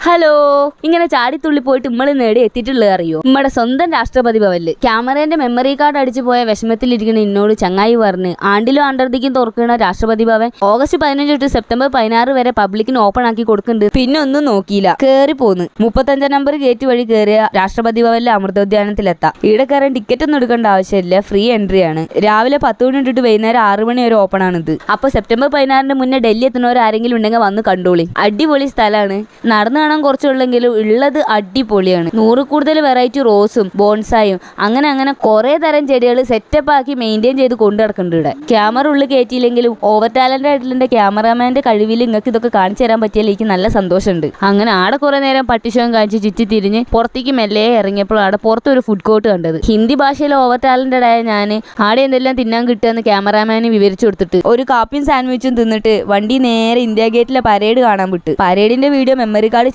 Hello, ഇങ്ങനെ ചാടിത്തുള്ളി പോയിട്ട് നമ്മൾ നേടി എത്തിയിട്ടുള്ളത് അറിയോ? നമ്മുടെ സ്വന്തം രാഷ്ട്രപതി ഭവനില് ക്യാമറേന്റെ മെമ്മറി കാർഡ് അടിച്ചു പോയ വിഷമത്തിലിരിക്കുന്ന എന്നോട് ചങ്ങായി പറഞ്ഞ് ആണ്ടിലും ആണ്ടർദിക്കും തുറക്കുന്ന രാഷ്ട്രപതി ഭവൻ ഓഗസ്റ്റ് 15 തൊട്ട് സെപ്റ്റംബർ 16 വരെ പബ്ലിക്കിന് ഓപ്പൺ ആക്കി കൊടുക്കുന്നുണ്ട്. പിന്നെ ഒന്നും നോക്കിയില്ല, കേറി പോന്ന് 35 നമ്പർ ഗേറ്റ് വഴി കയറിയ രാഷ്ട്രപതി ഭവനിലെ അമൃതോദ്യാനത്തിലെത്താം. ഇവിടെ കയറാൻ ടിക്കറ്റ് ഒന്നും എടുക്കേണ്ട ആവശ്യമില്ല, ഫ്രീ എൻട്രി ആണ്. രാവിലെ 10 മണി തൊട്ട് വൈകുന്നേരം 6 മണി വരെ ഓപ്പൺ ആണിത്. അപ്പൊ സെപ്റ്റംബർ 16 മുന്നേ ഡൽഹി എത്തുന്നവർ ആരെങ്കിലും ഉണ്ടെങ്കിൽ വന്ന് കണ്ടോളി. അടിപൊളി സ്ഥലമാണ്. നടന്നു കാണാൻ കുറച്ചുള്ളെങ്കിലും ഉള്ളത് അടിപൊളിയാണ്. 100 കൂടുതൽ വെറൈറ്റി റോസും ബോൺസായും അങ്ങനെ കുറെ തരം ചെടികൾ സെറ്റപ്പ് ആക്കി മെയിൻറ്റെയിൻ ചെയ്ത് കൊണ്ടു നടക്കുന്നുണ്ട്. ഇവിടെ ക്യാമറ ഉള്ളിൽ കയറ്റിയില്ലെങ്കിലും ഓവർ ടാലന്റ് ആയിട്ടുള്ള ക്യാമറാമാന്റെ കഴിവിൽ നിങ്ങൾക്ക് ഇതൊക്കെ കാണിച്ചു തരാൻ പറ്റിയാൽ എനിക്ക് നല്ല സന്തോഷമുണ്ട്. അങ്ങനെ ആടെ കുറെ നേരം പട്ടിഷവും കാണിച്ച് ചുറ്റി തിരിഞ്ഞ് പുറത്തേക്ക് മെല്ലെ ഇറങ്ങിയപ്പോൾ അവിടെ പുറത്തൊരു ഫുഡ് കോർട്ട് കണ്ടത്. ഹിന്ദി ഭാഷയിൽ ഓവർ ടാലന്റഡ് ആയ ഞാൻ ആടെ എന്തെല്ലാം തിന്നാൻ കിട്ടുമെന്ന് ക്യാമറാമാന് വിവരിച്ചു കൊടുത്തിട്ട് ഒരു കാപ്പിയും സാൻഡ്വിച്ചും തിന്നിട്ട് വണ്ടി നേരെ ഇന്ത്യ ഗേറ്റിലെ പരേഡ് കാണാൻ വിട്ടു. പരേഡിന്റെ വീഡിയോ മെമ്മറി കാർഡ്